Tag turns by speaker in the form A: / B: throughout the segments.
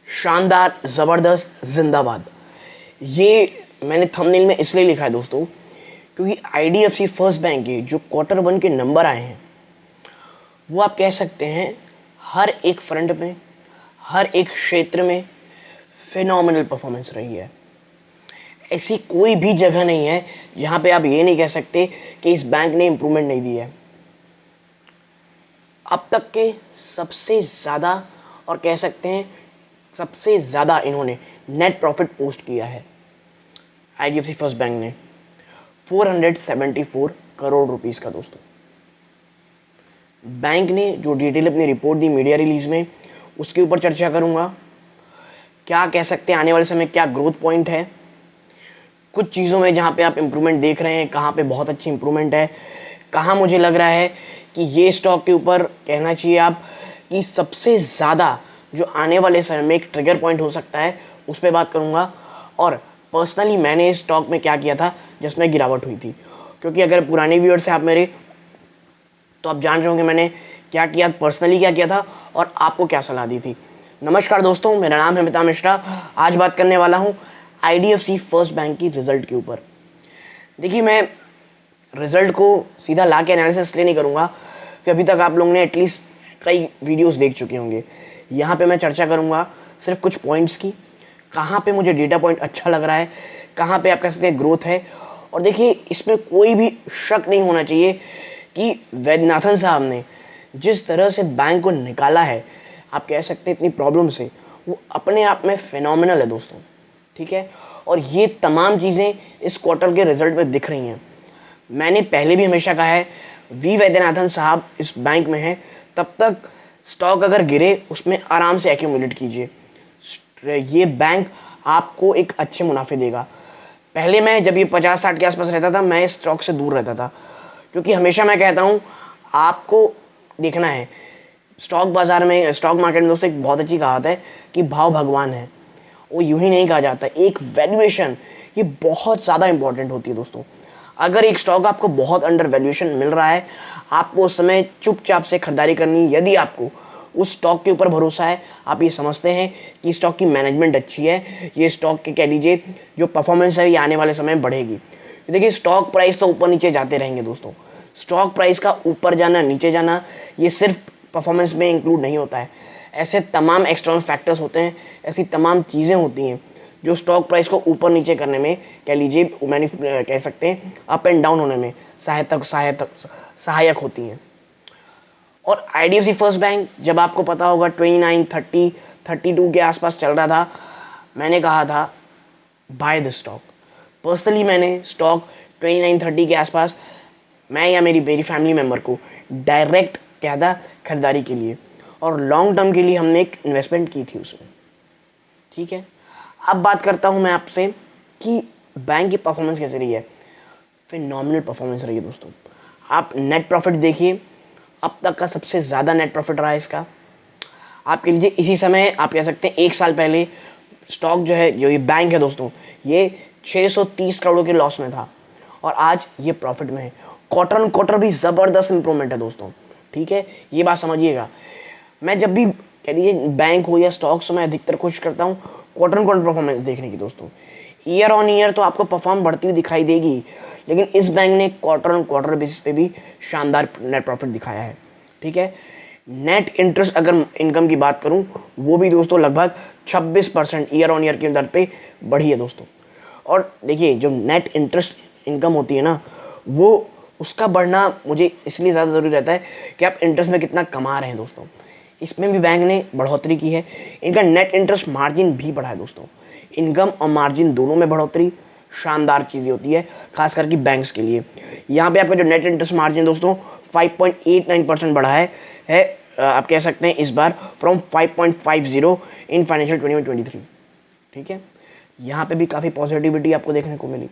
A: शानदार, ज़बरदस्त, जिंदाबाद। ये मैंने थंबनेल में इसलिए लिखा है दोस्तों क्योंकि आईडीएफसी फर्स्ट बैंक के जो क्वार्टर वन के नंबर आए हैं वो आप कह सकते हैं हर एक फ्रंट में, हर एक क्षेत्र में फिनोमिनल परफॉर्मेंस रही है। ऐसी कोई भी जगह नहीं है जहां पे आप ये नहीं कह सकते कि इस बैंक ने इंप्रूवमेंट नहीं दी है। अब तक के सबसे ज़्यादा और कह सकते हैं सबसे ज़्यादा इन्होंने नेट प्रॉफिट पोस्ट किया है आईडीएफसी फर्स्ट बैंक ने 474 करोड़ रुपीस का। दोस्तों बैंक ने जो डिटेल अपनी रिपोर्ट दी मीडिया रिलीज में उसके ऊपर चर्चा करूंगा। क्या कह सकते हैं आने वाले समय क्या ग्रोथ पॉइंट है, कुछ चीज़ों में जहां पे आप इंप्रूवमेंट देख रहे हैं कहां पे बहुत अच्छी इंप्रूवमेंट है, कहां मुझे लग रहा है कि ये स्टॉक के ऊपर कहना चाहिए आप कि सबसे ज़्यादा जो आने वाले समय में एक ट्रिगर पॉइंट हो सकता है उस पर बात करूंगा। और पर्सनली मैंने इस स्टॉक में क्या किया था जिसमें गिरावट हुई थी, क्योंकि अगर पुराने व्यूअर्स हैं आप मेरे तो आप जान रहे होंगे मैंने क्या किया, पर्सनली क्या किया था और आपको क्या सलाह दी थी। नमस्कार दोस्तों, मेरा नाम है मिता मिश्रा। आज बात करने वाला हूँ आईडीएफसी फर्स्ट बैंक की रिजल्ट के ऊपर। देखिए, मैं रिजल्ट को सीधा ला के एनालिसिस इसलिए नहीं करूँगा कि अभी तक आप लोगों ने एटलीस्ट कई वीडियोस देख चुके होंगे। यहाँ पे मैं चर्चा करूँगा सिर्फ कुछ पॉइंट्स की, कहाँ पे मुझे डेटा पॉइंट अच्छा लग रहा है, कहाँ पे आप कह सकते हैं ग्रोथ है। और देखिए, इसमें कोई भी शक नहीं होना चाहिए कि वैद्यनाथन साहब ने जिस तरह से बैंक को निकाला है, आप कह सकते हैं इतनी प्रॉब्लम से, वो अपने आप में फिनोमिनल है दोस्तों। ठीक है, और ये तमाम चीज़ें इस क्वार्टर के रिजल्ट में दिख रही हैं। मैंने पहले भी हमेशा कहा है वी वैद्यनाथन साहब इस बैंक में हैं, तब तक स्टॉक अगर गिरे उसमें आराम से एक्यूमुलेट कीजिए। ये बैंक आपको एक अच्छे मुनाफे देगा। पहले मैं जब ये 50-60 के आसपास रहता था मैं इस स्टॉक से दूर रहता था, क्योंकि हमेशा मैं कहता हूँ आपको देखना है स्टॉक बाजार में, स्टॉक मार्केट में दोस्तों एक बहुत अच्छी कहावत है कि भाव भगवान है। वो यूं ही नहीं कहा जाता, एक वैल्यूएशन ये बहुत ज़्यादा इंपॉर्टेंट होती है दोस्तों। अगर एक स्टॉक आपको बहुत अंडर वैल्यूएशन मिल रहा है, आपको उस समय चुपचाप से खरीदारी करनी। यदि आपको उस स्टॉक के ऊपर भरोसा है, आप ये समझते हैं कि स्टॉक की मैनेजमेंट अच्छी है, ये स्टॉक के कह लीजिए जो परफॉर्मेंस है ये आने वाले समय में बढ़ेगी। देखिए, स्टॉक प्राइस तो ऊपर नीचे जाते रहेंगे दोस्तों। स्टॉक प्राइस का ऊपर जाना नीचे जाना ये सिर्फ परफॉर्मेंस में इंक्लूड नहीं होता है। ऐसे तमाम एक्सटर्नल फैक्टर्स होते हैं, ऐसी तमाम चीज़ें होती हैं जो स्टॉक प्राइस को ऊपर नीचे करने में कह लीजिए कह सकते हैं अप एंड डाउन होने में सहायक होती हैं। और आईडीएफसी फर्स्ट बैंक जब आपको पता होगा 29, 30, 32 के आसपास चल रहा था, मैंने कहा था बाय द स्टॉक। पर्सनली मैंने स्टॉक 29, 30 के आसपास मैं या मेरी फैमिली मेम्बर को डायरेक्ट कहा था खरीदारी के लिए, और लॉन्ग टर्म के लिए हमने एक इन्वेस्टमेंट की थी उसमें। ठीक है, अब बात करता हूं मैं आपसे कि बैंक की परफॉर्मेंस कैसे रही है। फिनोमिनल परफॉर्मेंस रही है दोस्तों। आप नेट प्रॉफिट देखिए, अब तक का सबसे ज़्यादा नेट प्रॉफिट रहा है इसका। आप कह लीजिए इसी समय आप कह सकते हैं एक साल पहले स्टॉक जो है, जो ये बैंक है दोस्तों, ये 630 करोड़ के लॉस में था और आज ये प्रॉफिट में है। क्वार्टर ऑन क्वार्टर भी ज़बरदस्त इंप्रूवमेंट है दोस्तों। ठीक है, ये बात समझिएगा। मैं जब भी कह लीजिए बैंक हो या स्टॉक्स, मैं अधिकतर कोशिश करता हूँ क्वार्टर ऑन क्वार्टर परफॉर्मेंस देखने की दोस्तों। ईयर ऑन ईयर तो आपको परफॉर्म बढ़ती हुई दिखाई देगी, लेकिन इस बैंक ने क्वार्टर ऑन क्वार्टर बेसिस पे भी शानदार नेट प्रॉफिट दिखाया है। ठीक है, नेट इंटरेस्ट अगर इनकम की बात करूं, वो भी दोस्तों लगभग 26% ईयर ऑन ईयर की दर पे बढ़ी है दोस्तों। और देखिए, जो नेट इंटरेस्ट इनकम होती है ना, वो उसका बढ़ना मुझे इसलिए ज़्यादा ज़रूरी रहता है कि आप इंटरेस्ट में कितना कमा रहे हैं दोस्तों। इसमें भी बैंक ने बढ़ोतरी की है, इनका नेट इंटरेस्ट मार्जिन भी बढ़ा है दोस्तों। इनकम और मार्जिन दोनों में बढ़ोतरी शानदार चीज़ें होती है, खास करके बैंक्स के लिए। यहाँ पे आपका जो नेट इंटरेस्ट मार्जिन दोस्तों 5.89% बढ़ा है आप कह सकते हैं इस बार फ्रॉम 5.50 इन फाइनेंशियल 2023। ठीक है, यहाँ पे भी काफ़ी पॉजिटिविटी आपको देखने को मिली।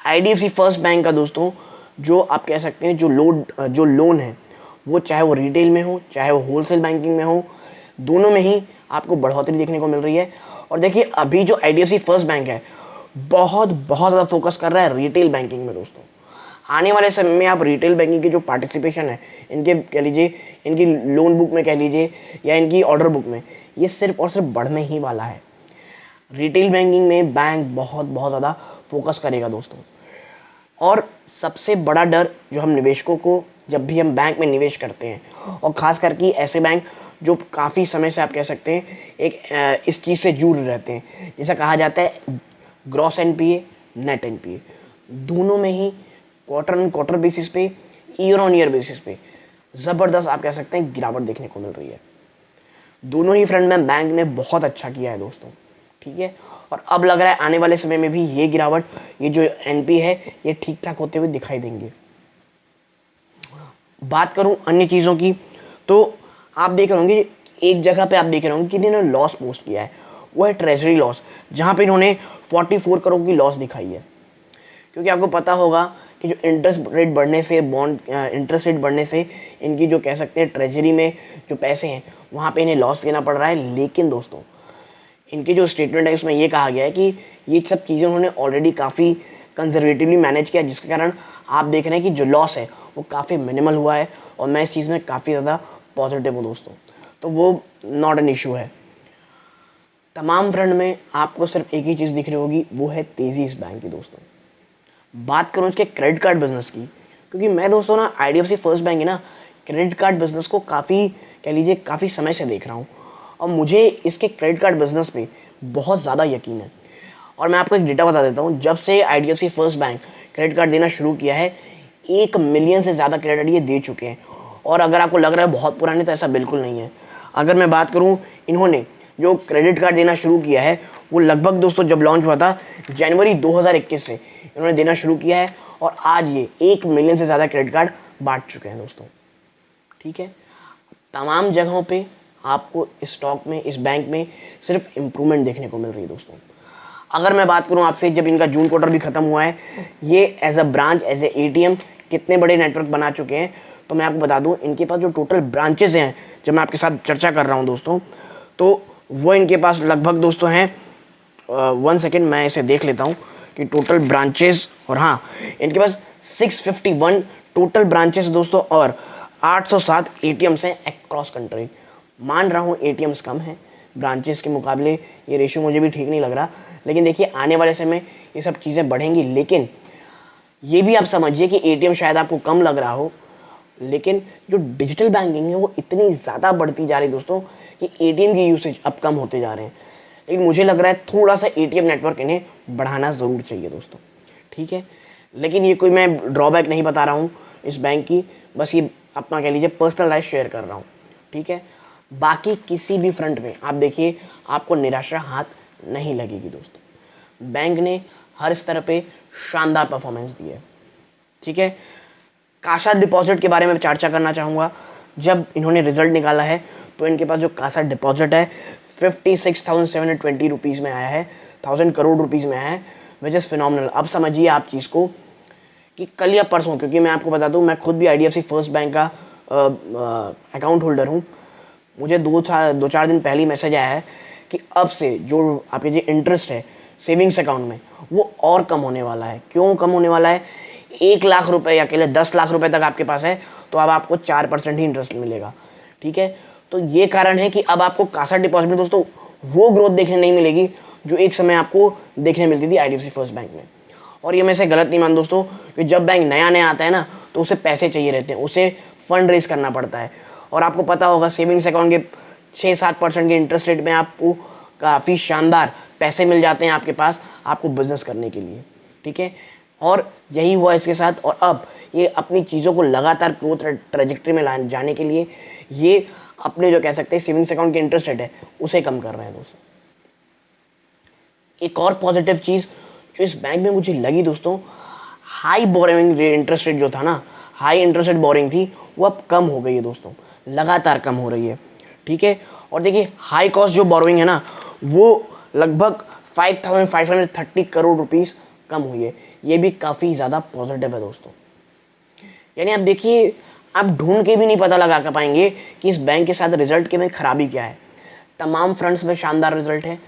A: आईडीएफसी फर्स्ट बैंक का दोस्तों जो आप कह सकते हैं जो लोन है, वो चाहे वो रिटेल में हो चाहे वो होलसेल बैंकिंग में हो, दोनों में ही आपको बढ़ोतरी देखने को मिल रही है। और देखिए, अभी जो आईडीएफसी फर्स्ट बैंक है बहुत ज़्यादा फोकस कर रहा है रिटेल बैंकिंग में दोस्तों। आने वाले समय में आप रिटेल बैंकिंग की जो पार्टिसिपेशन है इनके कह लीजिए, इनकी लोन बुक में कह लीजिए या इनकी ऑर्डर बुक में, ये सिर्फ और सिर्फ बढ़ने ही वाला है। रिटेल बैंकिंग में बैंक बहुत बहुत ज़्यादा फोकस करेगा दोस्तों। और सबसे बड़ा डर जो हम निवेशकों को जब भी हम बैंक में निवेश करते हैं, और ख़ास करके ऐसे बैंक जो काफ़ी समय से आप कह सकते हैं एक इस चीज़ से जुड़ रहते हैं, जैसा कहा जाता है ग्रॉस एनपीए, नेट एनपीए, दोनों में ही क्वार्टर ऑन क्वार्टर बेसिस पे, ईयर ऑन ईयर बेसिस पे ज़बरदस्त आप कह सकते हैं गिरावट देखने को मिल रही है। दोनों ही फ्रंट में बैंक ने बहुत अच्छा किया है दोस्तों, ठीक है। और अब लग रहा है आने वाले समय में भी ये गिरावट, ये जो एनपी है, ये ठीक ठाक होते हुए दिखाई देंगे। बात करूं अन्य चीज़ों की, तो आप देख रहे होंगे एक जगह पे आप देख रहे होंगे कि इन्होंने लॉस पोस्ट किया है, वो है ट्रेजरी लॉस, जहां पे इन्होंने 44 करोड़ की लॉस दिखाई है। क्योंकि आपको पता होगा कि जो इंटरेस्ट रेट बढ़ने से, इंटरेस्ट रेट बढ़ने से इनकी जो कह सकते हैं ट्रेजरी में जो पैसे हैं वहाँ पे इन्हें लॉस देना पड़ रहा है। लेकिन दोस्तों इनकी जो स्टेटमेंट है उसमें ये कहा गया है कि ये सब चीज़ें उन्होंने ऑलरेडी काफ़ी कंजर्वेटिवली मैनेज किया, जिसके कारण आप देख रहे हैं कि जो लॉस है वो काफ़ी मिनिमल हुआ है। और मैं इस चीज़ में काफ़ी ज़्यादा पॉजिटिव हूँ दोस्तों, तो वो नॉट एन इशू है। तमाम फ्रंट में आपको सिर्फ एक ही चीज़ दिख रही होगी, वो है तेज़ी इस बैंक की दोस्तों। बात करूँ इसके क्रेडिट कार्ड बिजनेस की, क्योंकि मैं दोस्तों ना IDFC फर्स्ट बैंक है ना क्रेडिट कार्ड बिजनेस को काफ़ी कह लीजिए काफ़ी समय से देख रहा हूँ, और मुझे इसके क्रेडिट कार्ड बिजनेस पे बहुत ज़्यादा यकीन है। और मैं आपको एक डेटा बता देता हूँ, जब से IDFC first bank credit card देना शुरू किया है 1 मिलियन से ज़्यादा क्रेडिट ये दे चुके हैं। और अगर आपको लग रहा है बहुत पुराने, तो ऐसा बिल्कुल नहीं है। अगर मैं बात करूँ, इन्होंने जो क्रेडिट कार्ड देना शुरू किया है वो लगभग दोस्तों जब लॉन्च हुआ था जनवरी 2021 से इन्होंने देना शुरू किया है, और आज ये 1 मिलियन से ज़्यादा क्रेडिट कार्ड बांट चुके हैं दोस्तों, ठीक है। तमाम जगहों पे आपको इस स्टॉक में, इस बैंक में सिर्फ इम्प्रूवमेंट देखने को मिल रही है दोस्तों। अगर मैं बात करूं आपसे, जब इनका जून क्वार्टर भी खत्म हुआ है, ये as a branch, as a ATM कितने बड़े नेटवर्क बना चुके हैं, तो मैं आपको बता दूं इनके पास जो टोटल ब्रांचेज हैं, जब मैं आपके साथ चर्चा कर रहा हूं दोस्तों, तो वो इनके पास लगभग दोस्तों हैं 1 सेकेंड मैं इसे देख लेता हूं कि टोटल ब्रांचेस, और हाँ इनके पास 651 टोटल ब्रांचेस दोस्तों, और 807 ATMs हैं अक्रॉस कंट्री। मान रहा हूँ ATMs कम है ब्रांचेस के मुकाबले, ये रेशियो मुझे भी ठीक नहीं लग रहा, लेकिन देखिए आने वाले समय ये सब चीज़ें बढ़ेंगी। लेकिन ये भी आप समझिए कि ATM शायद आपको कम लग रहा हो, लेकिन जो डिजिटल बैंकिंग है वो इतनी ज़्यादा बढ़ती जा रही है दोस्तों कि ATM की यूसेज अब कम होते जा रहे हैं। लेकिन मुझे लग रहा है थोड़ा सा ATM नेटवर्क इन्हें बढ़ाना ज़रूर चाहिए दोस्तों, ठीक है। लेकिन ये कोई मैं ड्रॉबैक नहीं बता रहा हूँ इस बैंक की, बस ये अपना कह लीजिए पर्सनल लाइफ शेयर कर रहा हूँ, ठीक है। बाकी किसी भी फ्रंट में आप देखिए आपको निराशा हाथ नहीं लगेगी दोस्तों। बैंक ने हर स्तर पे शानदार परफॉर्मेंस दी है, ठीक है। कासा डिपॉजिट के बारे में चर्चा करना चाहूँगा। जब इन्होंने रिजल्ट निकाला है तो इनके पास जो कासा डिपॉजिट है 56,720 रुपीज़ में आया है, 1000 करोड़ रुपीज़ में आया है, विच इज़ फिनोमिनल। अब समझिए आप चीज़ को कि कल या परसों, क्योंकि मैं आपको बता दूं मैं खुद भी IDFC फर्स्ट बैंक का अकाउंट होल्डर हूं, मुझे 2-4 दिन पहले मैसेज आया है कि अब से जो आपके जो इंटरेस्ट है सेविंग्स अकाउंट में वो और कम होने वाला है। क्यों कम होने वाला है? 1 लाख रुपए या अकेले 10 लाख रुपए तक आपके पास है तो अब आपको 4% ही इंटरेस्ट मिलेगा, ठीक है। तो ये कारण है कि अब आपको कासा डिपॉजिट में दोस्तों वो ग्रोथ देखने नहीं मिलेगी जो एक समय आपको देखने मिलती थी IDFC फर्स्ट बैंक में। और ये मैं से गलत नहीं मान दोस्तों, कि जब बैंक नया नया आता है ना तो उसे पैसे चाहिए रहते हैं, उसे फंड रेज करना पड़ता है। और आपको पता होगा सेविंग्स अकाउंट के 6-7% के इंटरेस्ट रेट में आपको काफ़ी शानदार पैसे मिल जाते हैं आपके पास आपको बिजनेस करने के लिए, ठीक है। और यही हुआ इसके साथ, और अब ये अपनी चीज़ों को लगातार ग्रोथ ट्रेजेक्टरी में जाने के लिए ये अपने जो कह सकते हैं सेविंग्स अकाउंट के इंटरेस्ट रेट है उसे कम कर रहे हैं दोस्तों। एक और पॉजिटिव चीज़ जो इस बैंक में मुझे लगी दोस्तों, हाई बोरिंग इंटरेस्ट रेट जो था ना, हाई इंटरेस्ट रेट बोरिंग थी वो अब कम हो गई है दोस्तों, लगातार कम हो रही है, ठीक है। और देखिए हाई कॉस्ट जो बोरोइंग है ना वो लगभग 5,530 करोड़ रुपीस कम हुई है, ये भी काफ़ी ज़्यादा पॉजिटिव है दोस्तों। यानी आप देखिए आप ढूंढ के भी नहीं पता लगा कर पाएंगे कि इस बैंक के साथ रिजल्ट के में खराबी क्या है। तमाम फ्रंट्स में शानदार रिजल्ट है।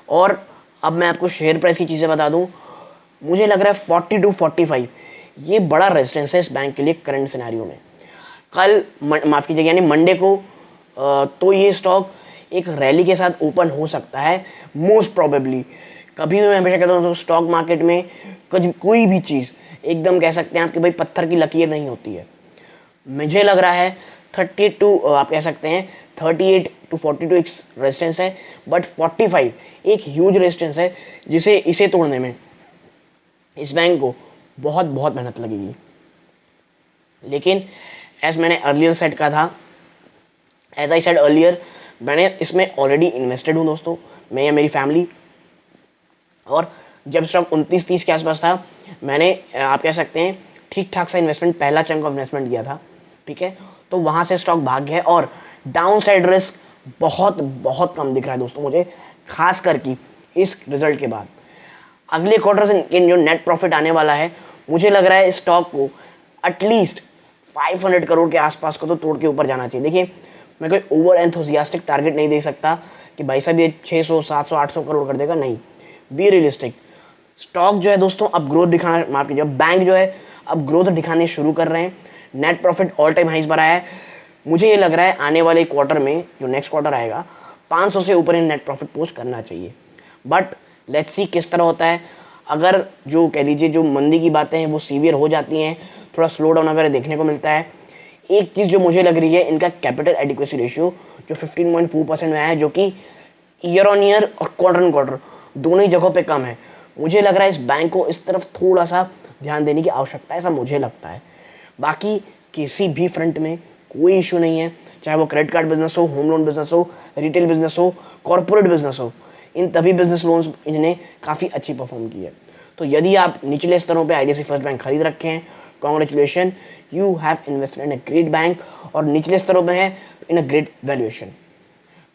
A: और अब मैं आपको शेयर प्राइस की चीज़ें बता दूं, मुझे लग रहा है 40 to 45 ये बड़ा रेजिस्टेंस है इस बैंक के लिए करंट सिनेरियो में। कल माफ़ कीजिएगा यानी मंडे को तो ये स्टॉक एक रैली के साथ ओपन हो सकता है मोस्ट प्रोबेबली। कभी भी मैं हमेशा कहता हूँ स्टॉक मार्केट में कोई भी चीज़ एकदम कह सकते हैं आप कि भाई पत्थर की लकीर नहीं होती है। मुझे लग रहा है 32 आप कह सकते हैं 38 to 42 एक रेजिस्टेंस है, बट 45 एक ह्यूज रेजिस्टेंस है जिसे इसे तोड़ने में इस बैंक को बहुत बहुत मेहनत लगेगी। लेकिन एज मैंने अर्लियर सेट कहा था, एज आई सेड अर्लियर, मैंने इसमें ऑलरेडी इन्वेस्टेड हूँ दोस्तों, मैं या मेरी फैमिली। और जब स्टॉक 29-30 के आसपास था, मैंने आप कह सकते हैं ठीक ठाक सा इन्वेस्टमेंट, पहला चंक ऑफ इन्वेस्टमेंट किया था, ठीक है। तो वहाँ से स्टॉक भाग गया और डाउन साइड रिस्क बहुत बहुत कम दिख रहा है दोस्तों मुझे, खास करके इस रिजल्ट के बाद। अगले क्वार्टर से जो नेट प्रॉफिट आने वाला है, मुझे लग रहा है स्टॉक को एटलीस्ट 500 करोड़ के आसपास को तो तोड़ के ऊपर जाना चाहिए। देखिए, मैं कोई ओवर एंथुजियास्टिक टारगेट नहीं दे सकता कि भाई साहब ये 600, 700, 800 करोड़ कर देगा, नहीं, बी रियलिस्टिक। स्टॉक जो है दोस्तों अब ग्रोथ दिखाना, माफ कीजिए, बैंक जो है अब ग्रोथ दिखाने शुरू कर रहे हैं, नेट प्रॉफिट ऑल टाइम हाइस पर आया है। मुझे ये लग रहा है आने वाले क्वार्टर में, जो नेक्स्ट क्वार्टर आएगा, 500 से ऊपर इन नेट प्रॉफिट पोस्ट करना चाहिए। बट लेट्स सी किस तरह होता है। अगर जो कह लीजिए जो मंदी की बातें हैं वो सीवियर हो जाती हैं, थोड़ा स्लो डाउन अगर देखने को मिलता है। एक चीज़ जो मुझे लग रही है, इनका कैपिटल एडिक्वेसी रेशियो जो 15.4% में आया है, जो कि ईयर ऑन ईयर और क्वार्टर ऑन क्वार्टर दोनों ही जगहों पे कम है। मुझे लग रहा है इस बैंक को इस तरफ थोड़ा सा ध्यान देने की आवश्यकता है, ऐसा मुझे लगता है। बाकी किसी भी फ्रंट में कोई इशू नहीं है, चाहे वो क्रेडिट कार्ड बिजनेस हो, होम लोन बिजनेस हो, रिटेल बिजनेस हो, कॉर्पोरेट बिजनेस हो, इन तभी बिजनेस लोन्स इन्होंने काफ़ी अच्छी परफॉर्म की है। तो यदि आप निचले स्तरों पे आईडीएफसी फर्स्ट बैंक खरीद रखे हैं, congratulation, you have invested in a great bank, और निचले स्तरों में है इन अ ग्रेट वैल्यूएशन।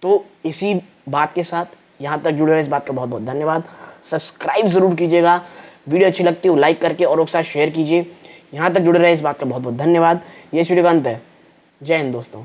A: तो इसी बात के साथ यहाँ तक जुड़े रहे, इस बात का बहुत बहुत धन्यवाद। सब्सक्राइब जरूर कीजिएगा, वीडियो अच्छी लगती है लाइक करके और उसके साथ शेयर कीजिए। यहाँ तक जुड़े रहे, इस बात का बहुत बहुत धन्यवाद। ये इस वीडियो का अंत है। जय हिंद दोस्तों।